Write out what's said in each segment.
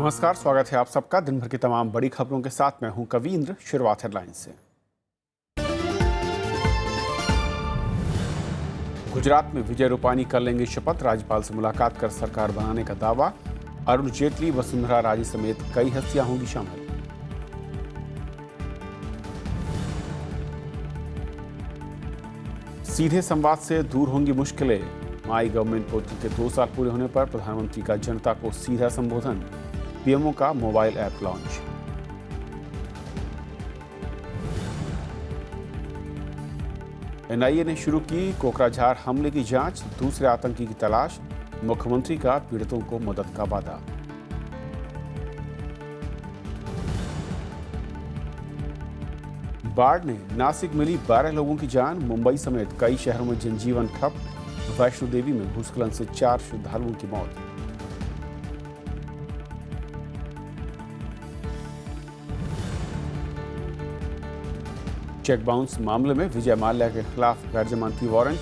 नमस्कार, स्वागत है आप सबका दिन भर की तमाम बड़ी खबरों के साथ। मैं हूं कवींद्र। शुरुआत हेडलाइंस से। गुजरात में विजय रूपानी कर लेंगे शपथ, राज्यपाल से मुलाकात कर सरकार बनाने का दावा। अरुण जेटली, वसुंधरा राजे समेत कई हस्तियां होंगी शामिल। सीधे संवाद से दूर होंगी मुश्किलें। माई गवर्नमेंट पोर्टल के 2 साल पूरे होने पर प्रधानमंत्री का जनता को सीधा संबोधन। पीएमओ का मोबाइल ऐप लॉन्च। एनआईए ने शुरू की कोकराझार हमले की जांच, दूसरे आतंकी की तलाश। मुख्यमंत्री का पीड़ितों को मदद का वादा। बाढ़ ने नासिक मिली 12 लोगों की जान, मुंबई समेत कई शहरों में जनजीवन ठप। वैष्णो देवी में भूस्खलन से 4 श्रद्धालुओं की मौत। चेक बाउंस मामले में विजय माल्या के खिलाफ गैर जमानती वारंट,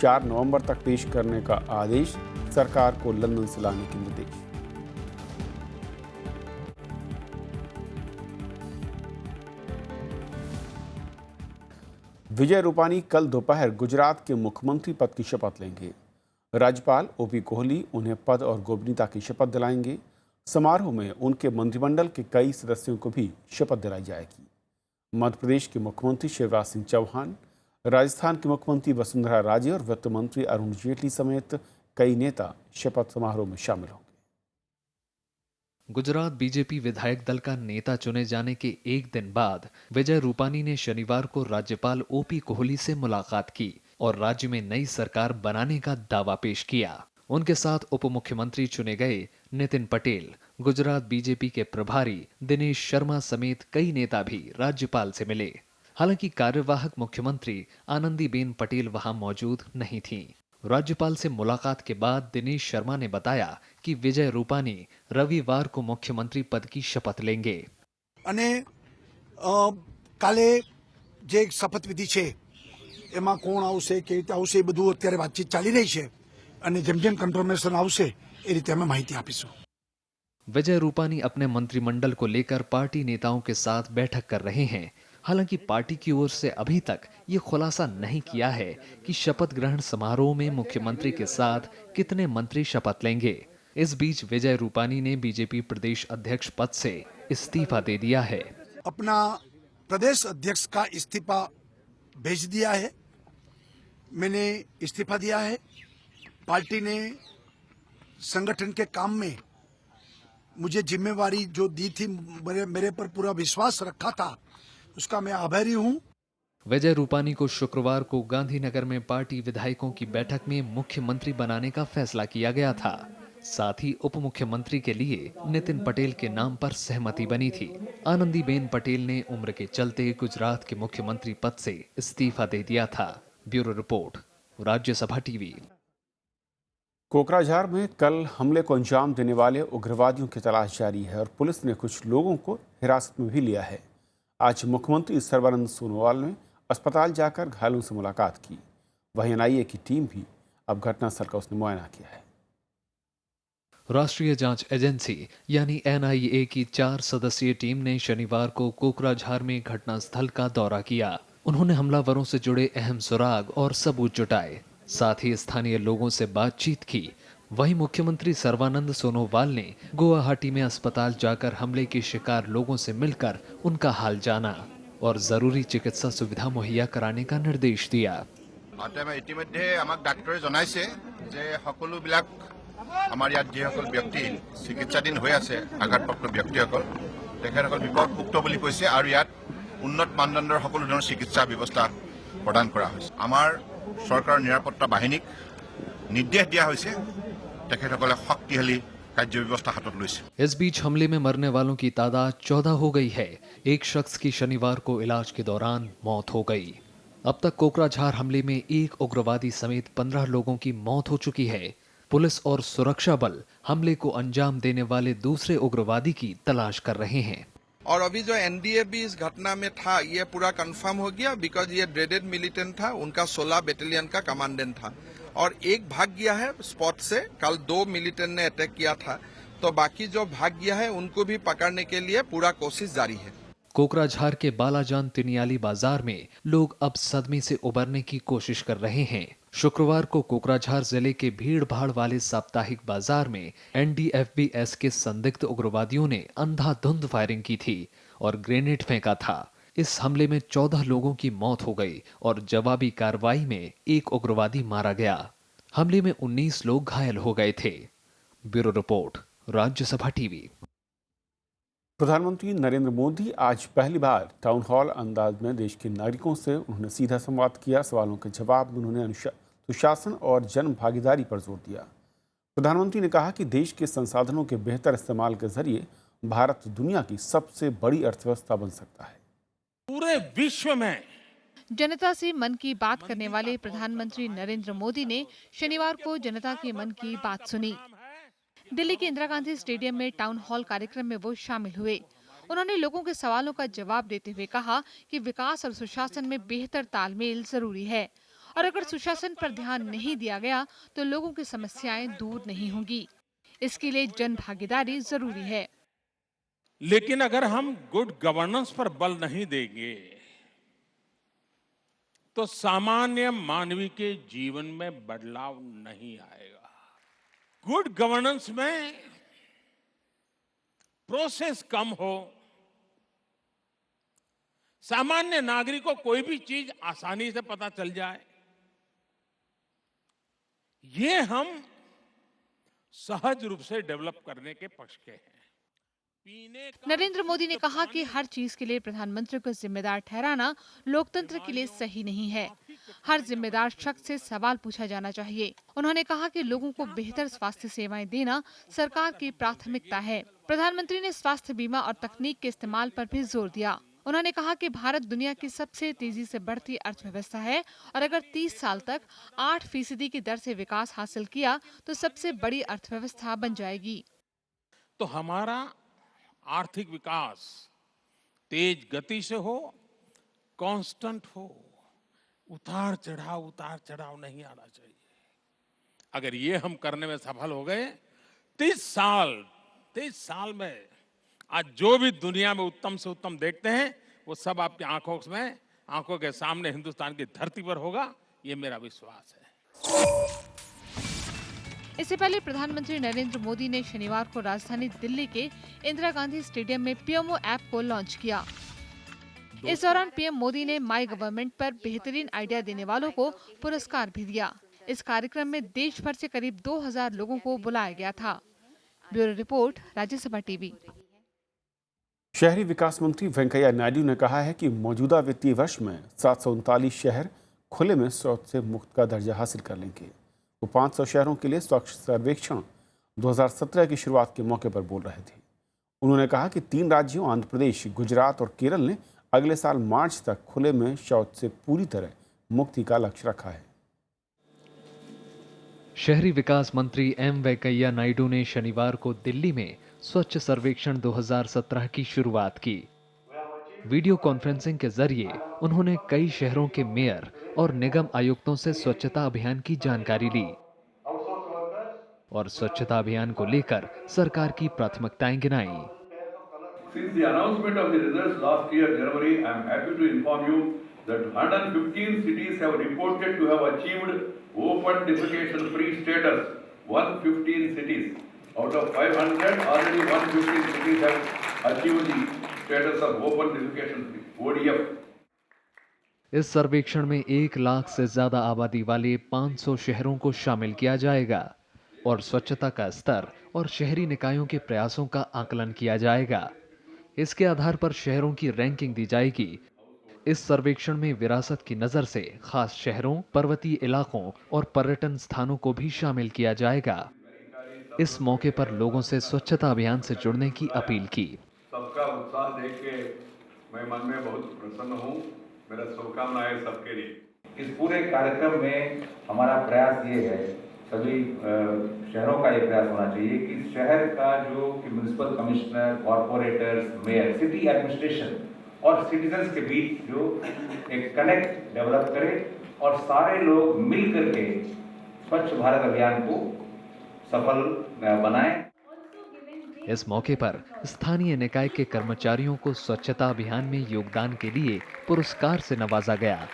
4 नवंबर तक पेश करने का आदेश। सरकार को लंदन से लाने के निर्देश। विजय रूपानी कल दोपहर गुजरात के मुख्यमंत्री पद की शपथ लेंगे। राज्यपाल ओपी कोहली उन्हें पद और गोपनीयता की शपथ दिलाएंगे। समारोह में उनके मंत्रिमंडल के कई सदस्यों को भी शपथ दिलाई जाएगी। मध्य प्रदेश के मुख्यमंत्री शिवराज सिंह चौहान, राजस्थान के मुख्यमंत्री वसुंधरा राजे और वित्त मंत्री अरुण जेटली समेत कई नेता शपथ समारोह में शामिल होंगे। गुजरात बीजेपी विधायक दल का नेता चुने जाने के एक दिन बाद विजय रूपानी ने शनिवार को राज्यपाल ओपी कोहली से मुलाकात की और राज्य में नई सरकार बनाने का दावा पेश किया। उनके साथ उप मुख्यमंत्री चुने गए नितिन पटेल, गुजरात बीजेपी के प्रभारी दिनेश शर्मा समेत कई नेता भी राज्यपाल से मिले। हालांकि कार्यवाहक मुख्यमंत्री आनंदीबेन पटेल वहां मौजूद नहीं थीं। राज्यपाल से मुलाकात के बाद दिनेश शर्मा ने बताया कि विजय रूपानी रविवार को मुख्यमंत्री पद की शपथ लेंगे। काले जे शपथ विधि छे एमां कोण आवशे, केवी रीते आवशे, बधुं अत्यारे वातचीत चाली रही छे અને જેમ જેમ કન્ફર્મેશન આવશે એ રીતે અમે માહિતી આપીશું। विजय रूपानी अपने मंत्रिमंडल को लेकर पार्टी नेताओं के साथ बैठक कर रहे हैं। हालांकि पार्टी की ओर से अभी तक ये खुलासा नहीं किया है कि शपथ ग्रहण समारोह में मुख्यमंत्री के साथ कितने मंत्री शपथ लेंगे। इस बीच विजय रूपानी ने बीजेपी प्रदेश अध्यक्ष पद से इस्तीफा दे दिया है। अपना प्रदेश अध्यक्ष का इस्तीफा भेज दिया है। मैंने इस्तीफा दिया है। पार्टी ने संगठन के काम में मुझे जिम्मेवारी जो दी थी, मेरे पर पूरा विश्वास रखा था, उसका मैं आभारी हूं। विजय रूपानी को शुक्रवार को गांधीनगर में पार्टी विधायकों की बैठक में मुख्यमंत्री बनाने का फैसला किया गया था। साथ ही उप मुख्यमंत्री के लिए नितिन पटेल के नाम पर सहमति बनी थी। आनंदीबेन पटेल ने उम्र के चलते गुजरात के मुख्यमंत्री पद से इस्तीफा दे दिया था। Bureau report, Rajya Sabha TV. Kokrajhar में कल हमले को अंजाम देने वाले उग्रवादियों की तलाश जारी है और पुलिस ने कुछ लोगों को हिरासत में भी लिया है। आज मुख्यमंत्री सर्बानंद सोनोवाल ने अस्पताल जाकर घायलों से मुलाकात की। वहीं एनआईए की टीम भी अब घटनास्थल का उसने मुआयना किया है। राष्ट्रीय जांच एजेंसी यानी एनआईए की 4 सदस्यीय टीम ने शनिवार को कोकराझार में घटनास्थल का दौरा किया। उन्होंने हमलावरों से जुड़े अहम सुराग और सबूत जुटाए, साथ ही स्थानीय लोगों से बातचीत की। वहीं मुख्यमंत्री सर्बानंद सोनोवाल ने गुवाहाटी में अस्पताल जाकर हमले के शिकार लोगों से मिलकर उनका हाल जाना और जरूरी चिकित्सा सुविधा मुहैया कराने का निर्देश दिया। इतिमध्ये आमाक डाक्टरे जनाइছে যে সকলোবিলাক আমাৰ ইয়াত যিসকল ব্যক্তি চিকিৎসাধীন হৈ আছে আঘাতপ্ৰাপ্ত ব্যক্তিসকল তেখেতসকল বিপদমুক্ত বুলি কৈছে আৰু ইয়াত উন্নত মানদণ্ডৰ সকলো ধৰণৰ চিকিৎসা ব্যৱস্থা প্ৰদান কৰা হৈছে। আমাৰ सरकार निरापत्ता बाहिनीक निर्देश दिया होइसे तेखेतসকলে शक्तिशाली कार्य व्यवस्था हाथत लैছে। इस बीच हमले में मरने वालों की तादाद 14 हो गई है। एक शख्स की शनिवार को इलाज के दौरान मौत हो गई। अब तक कोकराझार हमले में एक उग्रवादी समेत 15 लोगों की मौत हो चुकी है। पुलिस और सुरक्षा बल हमले को अंजाम देने वाले दूसरे उग्रवादी की तलाश कर रहे हैं। और अभी जो एनडीए भी इस घटना में था, ये पूरा कंफर्म हो गया बिकॉज ये ड्रेडेड मिलिटेंट था, उनका 16 बटालियन का कमांडेंट था और एक भाग गया है स्पॉट से। कल 2 मिलिटेंट ने अटैक किया था तो बाकी जो भाग गया है उनको भी पकड़ने के लिए पूरा कोशिश जारी है। कोकराझार के बालाजान तिनियाली बाजार में लोग अब सदमे से उबरने की कोशिश कर रहे हैं। शुक्रवार को कोकराझार जिले के भीड़ भाड़ वाले साप्ताहिक बाजार में एनडीएफबीएस के संदिग्ध उग्रवादियों ने अंधाधुंध फायरिंग की थी और ग्रेनेड फेंका था। इस हमले में 14 लोगों की मौत हो गई और जवाबी कार्रवाई में एक उग्रवादी मारा गया। हमले में 19 लोग घायल हो गए थे। Bureau report, Rajya Sabha TV. प्रधानमंत्री नरेंद्र मोदी आज पहली बार टाउन हॉल अंदाज में देश के नागरिकों से उन्होंने सीधा संवाद किया। सवालों के जवाब में उन्होंने सुशासन और जन भागीदारी पर जोर दिया। प्रधानमंत्री ने कहा कि देश के संसाधनों के बेहतर इस्तेमाल के जरिए भारत दुनिया की सबसे बड़ी अर्थव्यवस्था बन सकता है। पूरे विश्व में जनता से मन की बात करने वाले प्रधानमंत्री नरेंद्र मोदी ने शनिवार को जनता की मन की बात सुनी। दिल्ली के इंदिरा गांधी स्टेडियम में टाउन हॉल कार्यक्रम में वो शामिल हुए। उन्होंने लोगों के सवालों का जवाब देते हुए कहा कि विकास और सुशासन में बेहतर तालमेल जरूरी है और अगर सुशासन पर ध्यान नहीं दिया गया तो लोगों की समस्याएं दूर नहीं होंगी। इसके लिए जन भागीदारी जरूरी है। लेकिन अगर हम गुड गवर्नेंस पर बल नहीं देंगे तो सामान्य मानवी के जीवन में बदलाव नहीं आएगा। गुड गवर्नेंस में प्रोसेस कम हो, सामान्य नागरिक को कोई भी चीज आसानी से पता चल जाए, ये हम सहज रूप से डेवलप करने के पक्ष के हैं। नरेंद्र मोदी ने कहा कि हर चीज के लिए प्रधानमंत्री को जिम्मेदार ठहराना लोकतंत्र के लिए सही नहीं है। हर जिम्मेदार शख्स से सवाल पूछा जाना चाहिए। उन्होंने कहा कि लोगों को बेहतर स्वास्थ्य सेवाएं देना सरकार की प्राथमिकता है। प्रधानमंत्री ने स्वास्थ्य बीमा और तकनीक के इस्तेमाल पर भी जोर दिया। उन्होंने कहा कि भारत दुनिया की सबसे तेजी से बढ़ती अर्थव्यवस्था है और अगर 30 साल तक 8% की दर से विकास हासिल किया तो सबसे बड़ी अर्थव्यवस्था बन जाएगी। तो हमारा आर्थिक विकास तेज गति से हो, कांस्टेंट हो, उतार चढ़ाव नहीं आना चाहिए। अगर ये हम करने में सफल हो गए, 30 साल में आज जो भी दुनिया में उत्तम से उत्तम देखते हैं वो सब आपकी आंखों के सामने हिंदुस्तान की धरती पर होगा, ये मेरा विश्वास है। इससे पहले प्रधानमंत्री नरेंद्र मोदी ने शनिवार को राजधानी दिल्ली के इंदिरा गांधी स्टेडियम में पीएमओ ऐप को लॉन्च किया। इस दौरान पीएम मोदी ने माई गवर्नमेंट पर बेहतरीन आइडिया देने वालों को पुरस्कार भी दिया। इस कार्यक्रम में देश भर से करीब 2000 लोगों को बुलाया गया था। Bureau report, Rajya Sabha TV. शहरी विकास मंत्री वेंकैया नायडू ने कहा है कि मौजूदा वित्तीय वर्ष में 739 शहर खुले में शौच से मुक्त का दर्जा हासिल कर लेंगे। वो 500 शहरों के लिए स्वच्छ सर्वेक्षण 2017 की शुरुआत के मौके पर बोल रहे थे। उन्होंने कहा कि 3 राज्यों आंध्र प्रदेश, गुजरात और केरल ने अगले साल मार्च तक खुले में शौच से पूरी तरह मुक्ति का लक्ष्य रखा है। शहरी विकास मंत्री एम वेंकैया नायडू ने शनिवार को दिल्ली में स्वच्छ सर्वेक्षण 2017 की शुरुआत की। वीडियो कॉन्फ्रेंसिंग के जरिए उन्होंने कई शहरों के मेयर और निगम आयुक्तों से स्वच्छता अभियान की जानकारी ली और स्वच्छता अभियान को लेकर सरकार की प्राथमिकताएं गिनाई। Since the announcement of the results last year, January, I am happy to inform you that 115 cities have reported to have achieved open defecation free status. 115 cities. Out of 500, already 115 cities have achieved the status of open defecation free, ODF. इस सर्वेक्षण में 1 लाख से ज्यादा आबादी वाले 500 शहरों को शामिल किया जाएगा और स्वच्छता का स्तर और शहरी निकायों के प्रयासों का आकलन किया जाएगा। इसके आधार पर शहरों की रैंकिंग दी जाएगी। इस सर्वेक्षण में विरासत की नजर से खास शहरों, पर्वतीय इलाकों और पर्यटन स्थानों को भी शामिल किया जाएगा। इस मौके पर लोगों से स्वच्छता अभियान से जुड़ने की अपील की। सबका उत्साह देख के मैं मन में बहुत प्रसन्न हूँ। मेरा शुभकामनाएं सबके लिए। इस पूरे कार्यक्रम में हमारा प्रयास ये है, सभी शहरों का ये प्रयास होना चाहिए कि शहर का जो कि municipal commissioner, corporators, mayor, city administration और सिटीजन्स के बीच जो एक कनेक्ट डेवलप करे और सारे लोग मिल करके स्वच्छ भारत अभियान को सफल बनाएं। इस मौके पर स्थानीय निकाय के कर्मचारियों को स्वच्छता अभियान में योगदान के लिए पुरस्कार से नवाजा गया।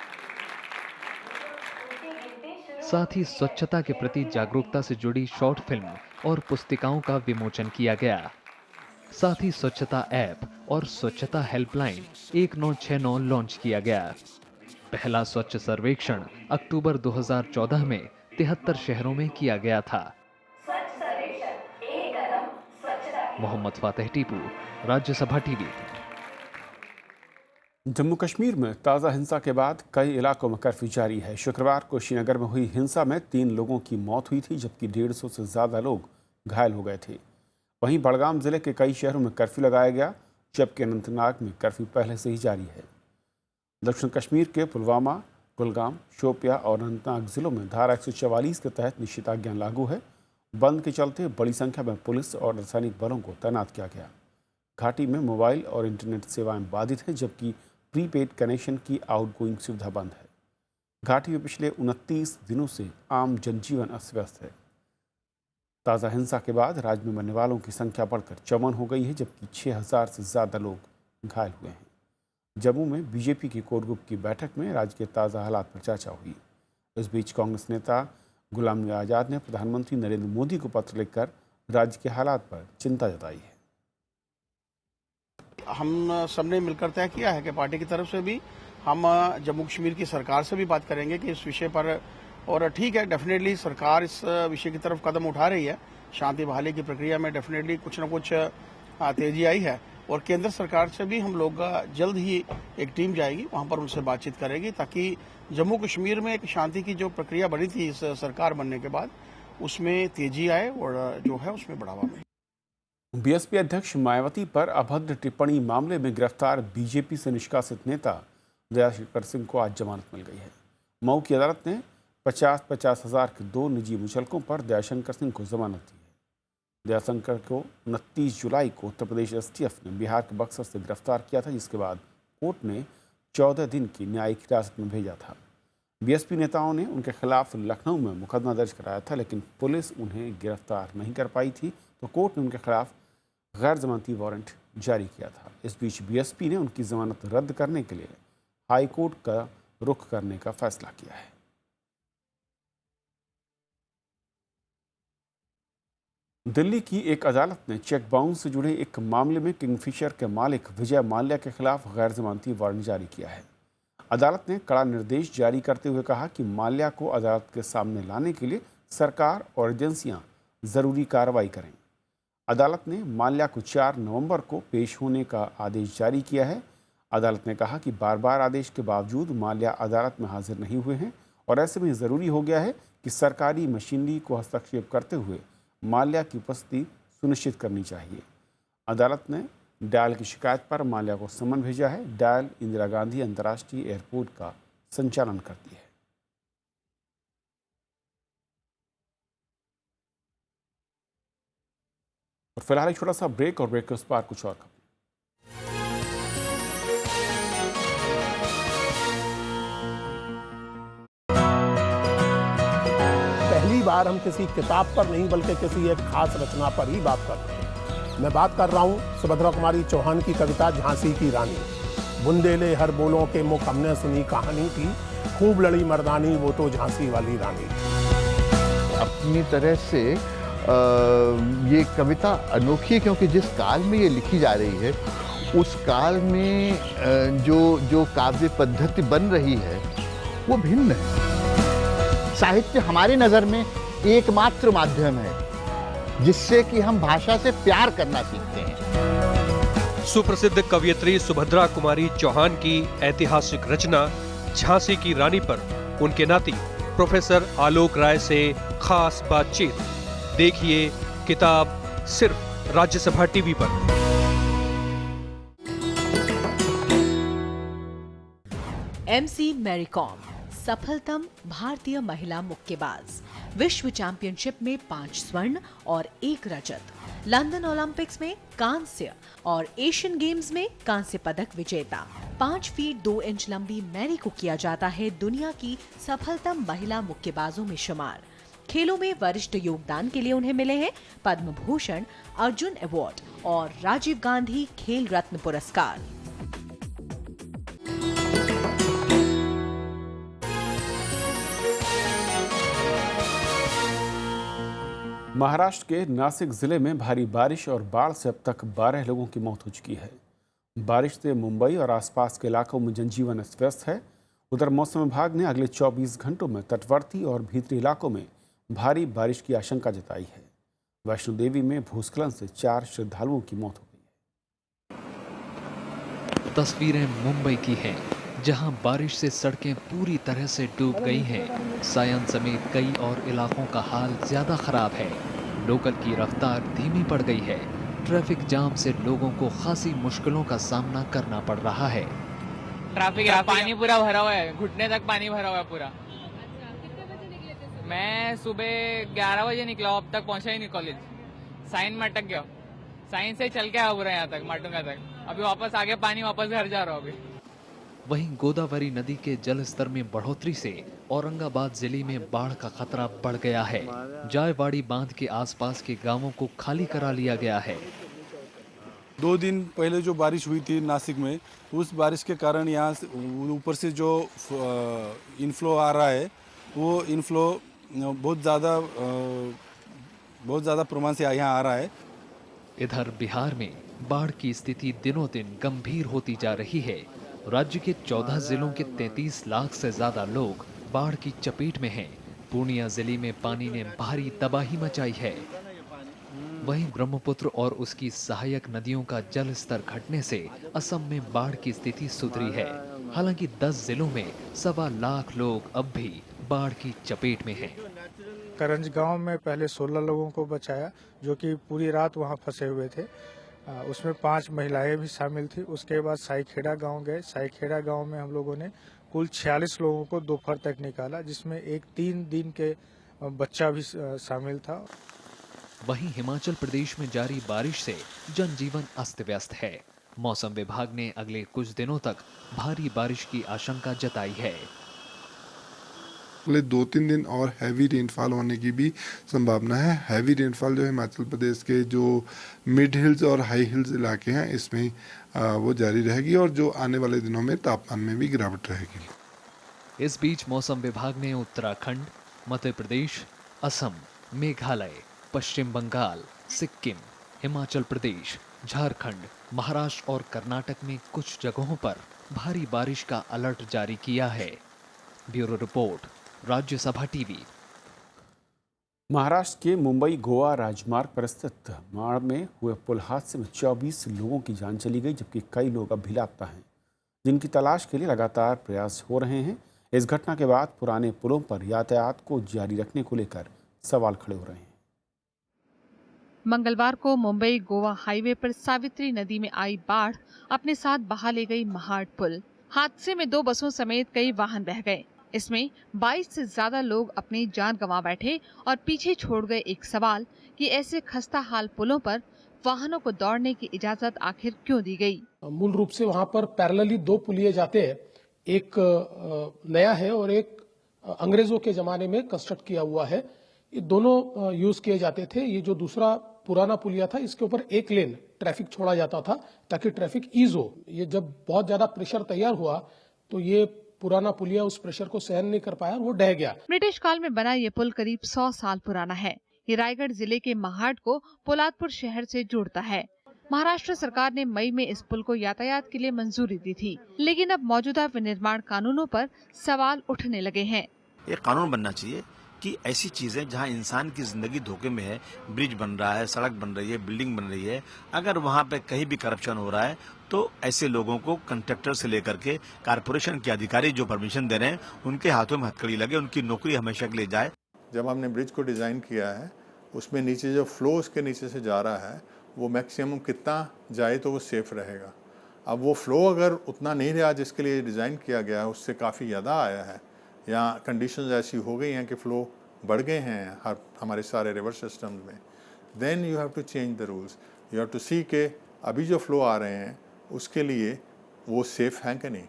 साथ ही स्वच्छता के प्रति जागरूकता से जुड़ी शॉर्ट फिल्म और पुस्तिकाओं का विमोचन किया गया। साथ ही स्वच्छता ऐप और स्वच्छता हेल्पलाइन 1969 लॉन्च किया गया। पहला स्वच्छ सर्वेक्षण अक्टूबर 2014 में 73 शहरों में किया गया था। मोहम्मद फातेह टीपू, राज्यसभा टीवी। जम्मू कश्मीर में ताज़ा हिंसा के बाद कई इलाकों में कर्फ्यू जारी है। शुक्रवार को श्रीनगर में हुई हिंसा में 3 लोगों की मौत हुई थी, जबकि 150 से ज़्यादा लोग घायल हो गए थे। वहीं बड़गाम जिले के कई शहरों में कर्फ्यू लगाया गया, जबकि अनंतनाग में कर्फ्यू पहले से ही जारी है। दक्षिण कश्मीर के पुलवामा, कुलगाम, शोपिया और अनंतनाग जिलों में धारा 144 के तहत निषेधाज्ञा लागू है। बंद के चलते बड़ी संख्या में पुलिस और अर्धसैनिक बलों को तैनात किया गया। घाटी में मोबाइल और इंटरनेट सेवाएं बाधित हैं, जबकि प्रीपेड कनेक्शन की आउटगोइंग सुविधा बंद है। घाटी में पिछले 29 दिनों से आम जनजीवन अस्त व्यस्त है। ताज़ा हिंसा के बाद राज्य में मरने वालों की संख्या बढ़कर 54 हो गई है, जबकि 6000 से ज़्यादा लोग घायल हुए हैं। जम्मू में बीजेपी की कोर ग्रुप की बैठक में राज्य के ताज़ा हालात पर चर्चा हुई। इस बीच कांग्रेस नेता गुलाम नबी आज़ाद ने प्रधानमंत्री नरेंद्र मोदी को पत्र लिखकर राज्य के हालात पर चिंता जताई है। हम सबने मिलकर तय किया है कि पार्टी की तरफ से भी हम जम्मू कश्मीर की सरकार से भी बात करेंगे कि इस विषय पर, और ठीक है, डेफिनेटली सरकार इस विषय की तरफ कदम उठा रही है। शांति बहाली की प्रक्रिया में डेफिनेटली कुछ न कुछ तेजी आई है, और केंद्र सरकार से भी हम लोग जल्द ही एक टीम जाएगी, वहां पर उनसे बातचीत करेगी, ताकि जम्मू कश्मीर में एक शांति की जो प्रक्रिया बनी थी इस सरकार बनने के बाद, उसमें तेजी आए और जो है उसमें बढ़ावा मिले। बीएसपी अध्यक्ष मायावती पर अभद्र टिप्पणी मामले में गिरफ्तार बीजेपी से निष्कासित नेता दयाशंकर सिंह को आज जमानत मिल गई है। मऊ की अदालत ने 50-50 हज़ार के 2 निजी मुचलकों पर दयाशंकर सिंह को जमानत दी है। दयाशंकर को 29 जुलाई को उत्तर प्रदेश एसटीएफ ने बिहार के बक्सर से गिरफ्तार किया था, जिसके बाद कोर्ट ने 14 दिन की न्यायिक हिरासत में भेजा था। बीएसपी नेताओं ने उनके खिलाफ लखनऊ में मुकदमा दर्ज कराया था, लेकिन पुलिस उन्हें गिरफ्तार नहीं कर पाई थी, तो कोर्ट ने उनके खिलाफ गैर जमानती वारंट जारी किया था। इस बीच बीएसपी ने उनकी जमानत रद्द करने के लिए हाई कोर्ट का रुख करने का फैसला किया है। दिल्ली की एक अदालत ने चेक बाउंस से जुड़े एक मामले में किंगफिशर के मालिक विजय माल्या के खिलाफ गैर जमानती वारंट जारी किया है। अदालत ने कड़ा निर्देश जारी करते हुए कहा कि माल्या को अदालत के सामने लाने के लिए सरकार और एजेंसियां जरूरी कार्रवाई करें। अदालत ने माल्या को 4 नवंबर को पेश होने का आदेश जारी किया है। अदालत ने कहा कि बार बार आदेश के बावजूद माल्या अदालत में हाजिर नहीं हुए हैं, और ऐसे में ज़रूरी हो गया है कि सरकारी मशीनरी को हस्तक्षेप करते हुए माल्या की उपस्थिति सुनिश्चित करनी चाहिए। अदालत ने डायल की शिकायत पर माल्या को समन भेजा है। डायल इंदिरा गांधी अंतर्राष्ट्रीय एयरपोर्ट का संचालन करती है। और फिलहाल एक छोटा सा ब्रेक, और ब्रेक के उस पार कुछ और खबर। पहली बार हम किसी किताब पर नहीं बल्कि किसी एक खास रचना पर ही बात करते हैं। मैं बात कर रहा हूं सुभद्रा कुमारी चौहान की कविता झांसी की रानी। बुंदेले हर बोलों के मुख हमने सुनी कहानी थी, खूब लड़ी मर्दानी वो तो झांसी वाली रानी। अपनी तरह से ये कविता अनोखी है, क्योंकि जिस काल में ये लिखी जा रही है उस काल में जो काव्य पद्धति बन रही है वो भिन्न है। साहित्य हमारी नज़र में एकमात्र माध्यम है जिससे कि हम भाषा से प्यार करना सीखते हैं। सुप्रसिद्ध कवयित्री सुभद्रा कुमारी चौहान की ऐतिहासिक रचना झांसी की रानी पर उनके नाती प्रोफेसर आलोक राय से खास बातचीत। देखिए किताब सिर्फ राज्यसभा टीवी पर। एमसी मैरी कॉम सफलतम भारतीय महिला मुक्केबाज, विश्व चैंपियनशिप में 5 स्वर्ण और 1 रजत, लंदन ओलंपिक्स में कांस्य और एशियन गेम्स में कांस्य पदक विजेता। 5 फीट 2 इंच लंबी मैरी को किया जाता है दुनिया की सफलतम महिला मुक्केबाजों में शुमार। खेलों में वरिष्ठ योगदान के लिए उन्हें मिले हैं पद्म भूषण, अर्जुन अवार्ड और राजीव गांधी खेल रत्न पुरस्कार। महाराष्ट्र के नासिक जिले में भारी बारिश और बाढ़ से अब तक 12 लोगों की मौत हो चुकी है। बारिश से मुंबई और आसपास के इलाकों में जनजीवन अस्त व्यस्त है। उधर मौसम विभाग ने अगले 24 घंटों में तटवर्ती और भीतरी इलाकों में भारी बारिश की आशंका जताई है। वैष्णो देवी में भूस्खलन से 4 श्रद्धालुओं की मौत हो गई। तस्वीरें मुंबई की हैं, जहां बारिश से सड़कें पूरी तरह से डूब गई हैं। सायन समेत कई और इलाकों का हाल ज्यादा खराब है। लोकल की रफ्तार धीमी पड़ गई है। ट्रैफिक जाम से लोगों को खासी मुश्किलों का सामना करना पड़ रहा है। ट्रैफिक पानी पूरा भरा हुआ है, घुटने तक पानी भरा हुआ है पूरा। मैं सुबह 11 बजे निकला, अब तक पहुंचा ही नहीं कॉलेज। साइन में अटक गया, साइन से चल के आया पूरा यहाँ तक माटुंगा तक। अभी वापस आगे पानी, वापस घर जा रहा हूँ अभी। वहीं गोदावरी नदी के जल स्तर में बढ़ोतरी से औरंगाबाद जिले में बाढ़ का खतरा बढ़ गया है। जायवाड़ी बांध के आसपास के गांवों को खाली करा लिया गया है। 2 दिन पहले जो बारिश हुई थी नासिक में, उस बारिश के कारण यहाँ ऊपर से जो इनफ्लो आ रहा है, वो इनफ्लो बहुत ज़्यादा प्रमाण से यहाँ आ रहा है। इधर बिहार में बाढ़ की स्थिति दिनों दिन गंभीर होती जा रही है। राज्य के 14 जिलों के 33 लाख से ज्यादा लोग बाढ़ की चपेट में हैं। पूर्णिया जिले में पानी ने भारी तबाही मचाई है। वहीं ब्रह्मपुत्र और उसकी सहायक नदियों का जल स्तर घटने से असम में बाढ़ की स्थिति सुधरी है। हालांकि 10 जिलों में 1.25 लाख लोग अब भी बाढ़ की चपेट में हैं। करंज गांव में पहले 16 लोगों को बचाया, जो कि पूरी रात वहां फंसे हुए थे। उसमें 5 महिलाएं भी शामिल थी। उसके बाद साईखेड़ा गांव गए। साईखेड़ा गांव में हम लोगों ने कुल 46 लोगों को दोपहर तक निकाला, जिसमें एक 3 दिन के बच्चा भी शामिल था। वहीं हिमाचल प्रदेश में जारी बारिश से जनजीवन अस्त व्यस्त है। मौसम विभाग ने अगले कुछ दिनों तक भारी बारिश की आशंका जताई है। अगले 2-3 दिन और हैवी रेनफॉल होने की भी संभावना है। हैवी रेनफॉल जो हिमाचल प्रदेश के जो मिड हिल्स और हाई हिल्स इलाके हैं, इसमें वो जारी रहेगी और जो आने वाले दिनों में तापमान में भी गिरावट रहेगी। इस बीच मौसम विभाग ने उत्तराखंड, मध्य प्रदेश, असम, मेघालय, पश्चिम बंगाल, सिक्किम, हिमाचल प्रदेश, झारखंड, महाराष्ट्र और कर्नाटक में कुछ जगहों पर भारी बारिश का अलर्ट जारी किया है। Bureau report, Rajya Sabha TV. Maharashtra के मुंबई गोवा राजमार्ग पर स्थित माड़ में हुए पुल हादसे में 24 लोगों की जान चली गई, जबकि कई लोग अब भी लापता हैं, जिनकी तलाश के लिए लगातार प्रयास हो रहे हैं। इस घटना के बाद पुराने पुलों पर यातायात को जारी रखने को लेकर सवाल खड़े हो रहे हैं। मंगलवार को मुंबई गोवा हाईवे पर सावित्री नदी में आई बाढ़ अपने साथ बहा ले गई महाड़ पुल। हादसे में 2 बसों समेत कई वाहन बह गए। इसमें 22 से ज्यादा लोग अपनी जान गंवा बैठे और पीछे छोड़ गए एक सवाल कि ऐसे खस्ता हाल पुलों पर वाहनों को दौड़ने की इजाजत आखिर क्यों दी गई। मूल रूप से वहां पर पैरेलली 2 पुलिये जाते हैं, एक नया है और एक अंग्रेजों के जमाने में कंस्ट्रक्ट किया हुआ है। ये दोनों यूज किए जाते थे। ये जो दूसरा पुराना पुलिया था, इसके ऊपर एक लेन ट्रैफिक छोड़ा जाता था ताकि ट्रैफिक ईज हो। ये जब बहुत ज्यादा प्रेशर तैयार हुआ तो ये पुराना पुलिया उस प्रेशर को सहन नहीं कर पाया, वो ढह गया। ब्रिटिश काल में बना ये पुल करीब 100 साल पुराना है। ये रायगढ़ जिले के महाड़ को पोलादपुर शहर से जोड़ता है। महाराष्ट्र सरकार ने मई में इस पुल को यातायात के लिए मंजूरी दी थी, लेकिन अब मौजूदा विनिर्माण कानूनों पर सवाल उठने लगे हैं। एक कानून बनना चाहिए कि ऐसी चीजें जहां इंसान की जिंदगी धोखे में है, ब्रिज बन रहा है, सड़क बन रही है, बिल्डिंग बन रही है, अगर वहां पे कहीं भी करप्शन हो रहा है तो ऐसे लोगों को कंट्रैक्टर से लेकर के कारपोरेशन के अधिकारी जो परमिशन दे रहे हैं, उनके हाथों में हथकड़ी लगे, उनकी नौकरी हमेशा के लिए जाए। जब हमने ब्रिज को डिजाइन किया है, उसमें नीचे जो फ्लो उसके नीचे से जा रहा है, वो मैक्सिमम कितना जाए तो वो सेफ रहेगा। अब वो फ्लो अगर उतना नहीं रहा जिसके लिए डिज़ाइन किया गया है, उससे काफ़ी ज़्यादा आया है, या कंडीशंस ऐसी हो गई हैं कि फ़्लो बढ़ गए हैं हमारे सारे रिवर सिस्टम्स में, then you have to change the rules. You have to see के अभी जो फ़्लो आ रहे हैं उसके लिए वो सेफ हैं कि नहीं।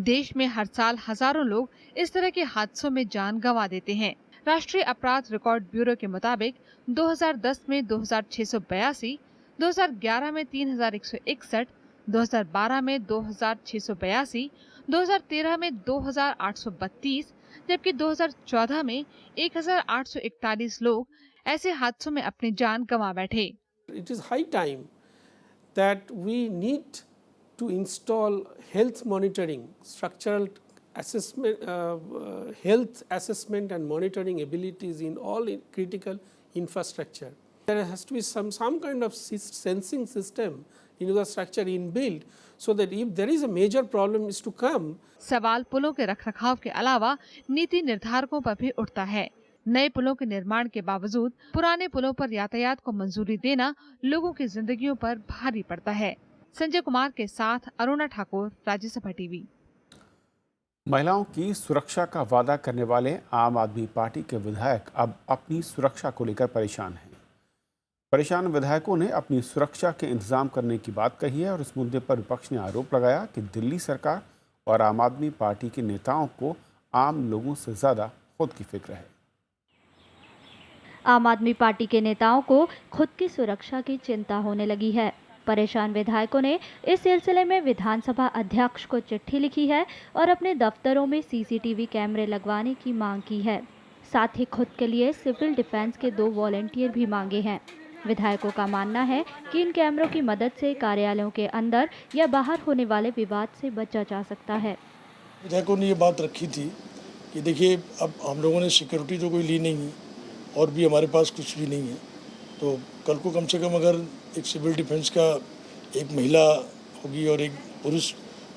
देश में हर साल हजारों लोग इस तरह के हादसों में जान गंवा देते हैं। राष्ट्रीय अपराध रिकॉर्ड ब्यूरो के मुताबिक 2010 में 2682, 2011 में 3161, 2012 में 2682, 2013 में 2832, जबकि 2014 में 1841 लोग ऐसे हादसों में अपनी जान गंवा बैठे। It is high time that we need to install health monitoring, structural assessment, health assessment and monitoring abilities in all critical infrastructure. There has to be some kind of sensing system in the structure inbuilt, so that if there is a major problem is to come. सवाल पुलों के रखरखाव के अलावा नीति निर्धारकों पर भी उठता है। नए पुलों के निर्माण के बावजूद पुराने पुलों पर यातायात को मंजूरी देना लोगों की जिंदगियों पर भारी पड़ता है। संजय कुमार के साथ अरुणा ठाकुर, राज्यसभा टीवी। महिलाओं की सुरक्षा का वादा करने वाले आम आदमी पार्टी के विधायक अब अपनी सुरक्षा को लेकर परेशान हैं। परेशान विधायकों ने अपनी सुरक्षा के इंतजाम करने की बात कही है और इस मुद्दे पर विपक्ष ने आरोप लगाया कि दिल्ली सरकार और आम आदमी पार्टी के नेताओं को आम लोगों से ज़्यादा खुद की फिक्र है। आम आदमी पार्टी के नेताओं को खुद की सुरक्षा की चिंता होने लगी है। परेशान विधायकों ने इस सिलसिले में विधानसभा अध्यक्ष को चिट्ठी लिखी है और अपने दफ्तरों में सीसीटीवी कैमरे लगवाने की मांग की है। साथ ही खुद के लिए सिविल डिफेंस के 2 वॉलंटियर भी मांगे हैं। विधायकों का मानना है कि इन कैमरों की मदद से कार्यालयों के अंदर या बाहर होने वाले विवाद से बचा जा सकता है। विधायकों ने ये बात रखी थी कि देखिए, अब हम लोगों ने सिक्योरिटी तो कोई ली नहीं और भी हमारे पास कुछ भी नहीं है, तो कल को कम से कम अगर एक सिविल डिफेंस का एक महिला होगी और एक पुरुष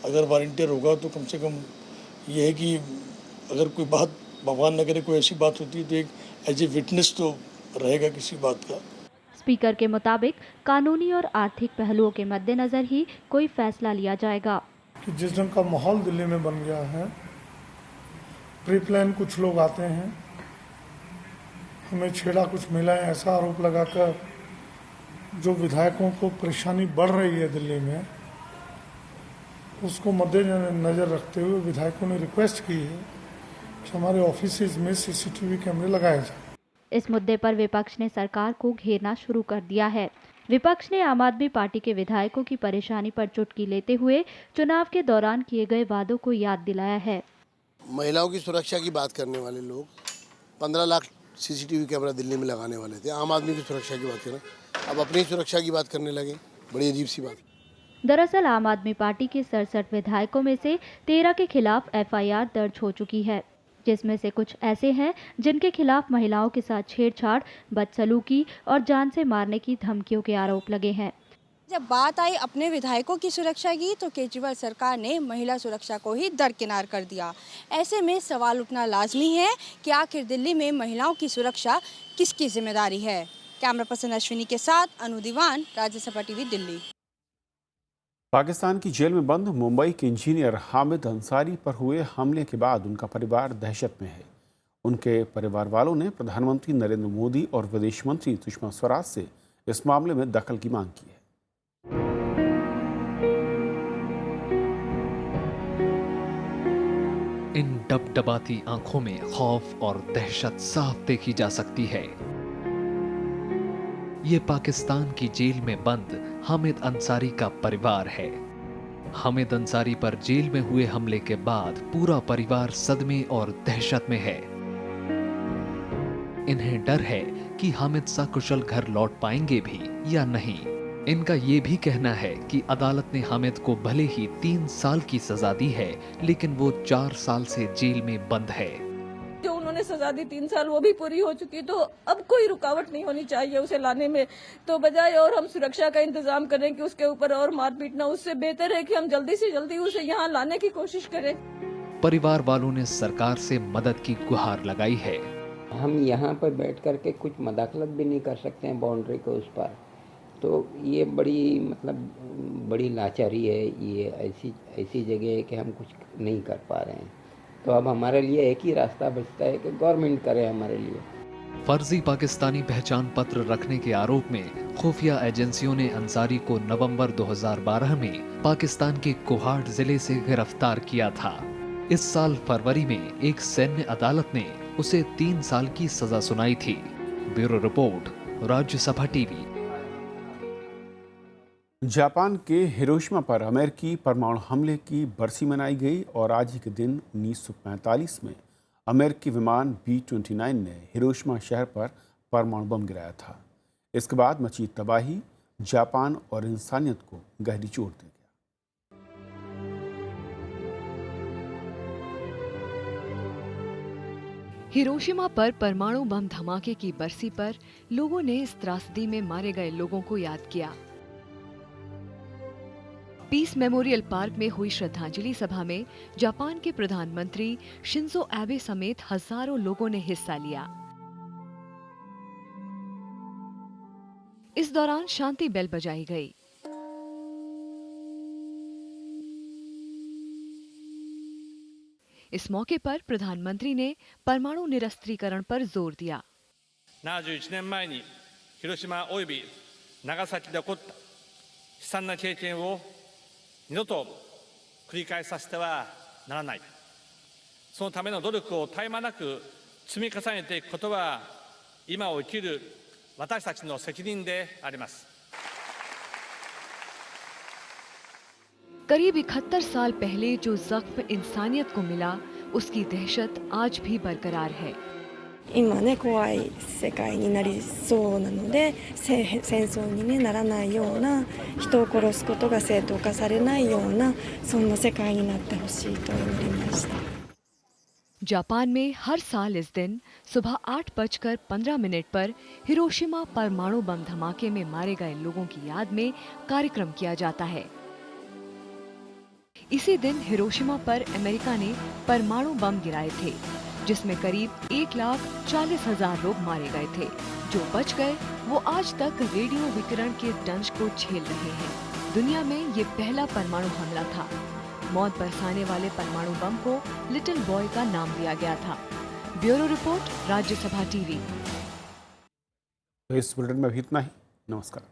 अगर वॉलंटियर होगा, तो कम से कम ये है कि अगर कोई बात, भगवान न करे कोई ऐसी बात होती है, तो एक एज ए विटनेस तो रहेगा किसी बात का। स्पीकर के मुताबिक कानूनी और आर्थिक पहलुओं के मद्देनजर ही कोई फैसला लिया जाएगा। कि जिस ढंग का माहौल दिल्ली में बन गया है, प्री प्लान कुछ लोग आते हैं, हमें छेड़ा कुछ महिलाएं, ऐसा आरोप लगाकर जो विधायकों को परेशानी बढ़ रही है दिल्ली में, उसको मद्देनजर रखते हुए विधायकों ने रिक्वेस्ट की है कि हमारे ऑफिसेज में सीसीटीवी कैमरे लगाए जाए। इस मुद्दे पर विपक्ष ने सरकार को घेरना शुरू कर दिया है। विपक्ष ने आम आदमी पार्टी के विधायकों की परेशानी पर चुटकी लेते हुए चुनाव के दौरान किए गए वादों को याद दिलाया है। महिलाओं की सुरक्षा की बात करने वाले लोग 15 लाख सीसीटीवी कैमरा दिल्ली में लगाने वाले थे। आम आदमी की सुरक्षा की बात करें, अब अपनी सुरक्षा की बात करने लगे। बड़ी अजीब सी बात। दरअसल आम आदमी पार्टी के 67 विधायकों में से 13 के खिलाफ एफआईआर दर्ज हो चुकी है, जिसमें से कुछ ऐसे हैं जिनके खिलाफ महिलाओं के साथ छेड़छाड़, बदसलूकी और जान से मारने की धमकियों के आरोप लगे हैं। जब बात आई अपने विधायकों की सुरक्षा की, तो केजरीवाल सरकार ने महिला सुरक्षा को ही दरकिनार कर दिया। ऐसे में सवाल उठना लाजमी है कि आखिर दिल्ली में महिलाओं की सुरक्षा किसकी जिम्मेदारी है। कैमरा पर्सन अश्विनी के साथ अनु दीवान, राज्यसभा टीवी, दिल्ली। पाकिस्तान की जेल में बंद मुंबई के इंजीनियर हामिद अंसारी पर हुए हमले के बाद उनका परिवार दहशत में है। उनके परिवार वालों ने प्रधानमंत्री नरेंद्र मोदी और विदेश मंत्री सुषमा स्वराज से इस मामले में दखल की मांग की है। इन डबडबाती आंखों में खौफ और दहशत साफ देखी जा सकती है। ये पाकिस्तान की जेल में बंद हामिद अंसारी का परिवार है। हामिद अंसारी पर जेल में हुए हमले के बाद पूरा परिवार सदमे और दहशत में है। इन्हें डर है कि हामिद सकुशल घर लौट पाएंगे भी या नहीं। इनका ये भी कहना है कि अदालत ने हामिद को भले ही 3 साल की सजा दी है, लेकिन वो 4 साल से जेल में बंद है। जो उन्होंने सजा दी 3 साल वो भी पूरी हो चुकी, तो अब कोई रुकावट नहीं होनी चाहिए उसे लाने में। तो बजाय और हम सुरक्षा का इंतजाम करें कि उसके ऊपर और मारपीट ना, उससे बेहतर है कि हम जल्दी से जल्दी उसे यहाँ लाने की कोशिश करें। परिवार वालों ने सरकार से मदद की गुहार लगाई है। हम यहाँ पर बैठ करके कुछ मदाखलत भी नहीं कर सकते हैं बाउंड्री के उस पर, तो ये बड़ी लाचारी है। ये ऐसी जगह है कि हम कुछ नहीं कर पा रहे हैं। तो अब हमारे लिए एक ही रास्ता बचता है कि गवर्नमेंट करे हमारे लिए। फर्जी पाकिस्तानी पहचान पत्र रखने के आरोप में खुफिया एजेंसियों ने अंसारी को नवंबर 2012 में पाकिस्तान के कोहाट जिले से गिरफ्तार किया था। इस साल फरवरी में एक सैन्य अदालत ने उसे 3 साल की सजा सुनाई थी। Bureau report, Rajya Sabha TV. Japan के हिरोशिमा पर अमेरिकी परमाणु हमले की बरसी मनाई गई और आज ही के दिन 1945 में अमेरिकी विमान B-29 ने हिरोशिमा शहर पर परमाणु बम गिराया था। इसके बाद मची तबाही जापान और इंसानियत को गहरी चोट दे गया। हिरोशिमा पर परमाणु बम धमाके की बरसी पर लोगों ने इस त्रासदी में मारे गए लोगों को याद किया। पीस मेमोरियल पार्क में हुई श्रद्धांजलि सभा में जापान के प्रधानमंत्री शिंजो एबे समेत हजारों लोगों ने हिस्सा लिया। इस दौरान शांति बेल बजाई गई। इस मौके पर प्रधानमंत्री ने परमाणु निरस्त्रीकरण पर जोर दिया। 71年前に広島および長崎で起こった悲惨な経験を二度と繰り返させてはならない。そのための努力を絶え間なく積み重ねていくことは今を生きる私たちの責任であります。 करीब 71 साल पहले जो जख्म इंसानियत को मिला, उसकी दहशत आज भी बरकरार है। 今ね怖い世界になりそうなので、戦争にねならないような、人を殺すことが正当化されないようなそんな世界になってほしいと思いました。 जापान में हर साल इस दिन सुबह 8:15 पर हिरोशिमा परमाणु बम धमाके में मारे गए लोगों की याद में कार्यक्रम किया जाता है। इसी दिन हिरोशिमा पर अमेरिका ने परमाणु बम गिराए थे, जिसमें करीब 1,40,000 लोग मारे गए थे। जो बच गए वो आज तक रेडियो विकिरण के दंश को झेल रहे हैं। दुनिया में ये पहला परमाणु हमला था। मौत बरसाने वाले परमाणु बम को लिटिल बॉय का नाम दिया गया था। Bureau report, Rajya Sabha TV. तो इस बुलेटिन में भी इतना ही। नमस्कार।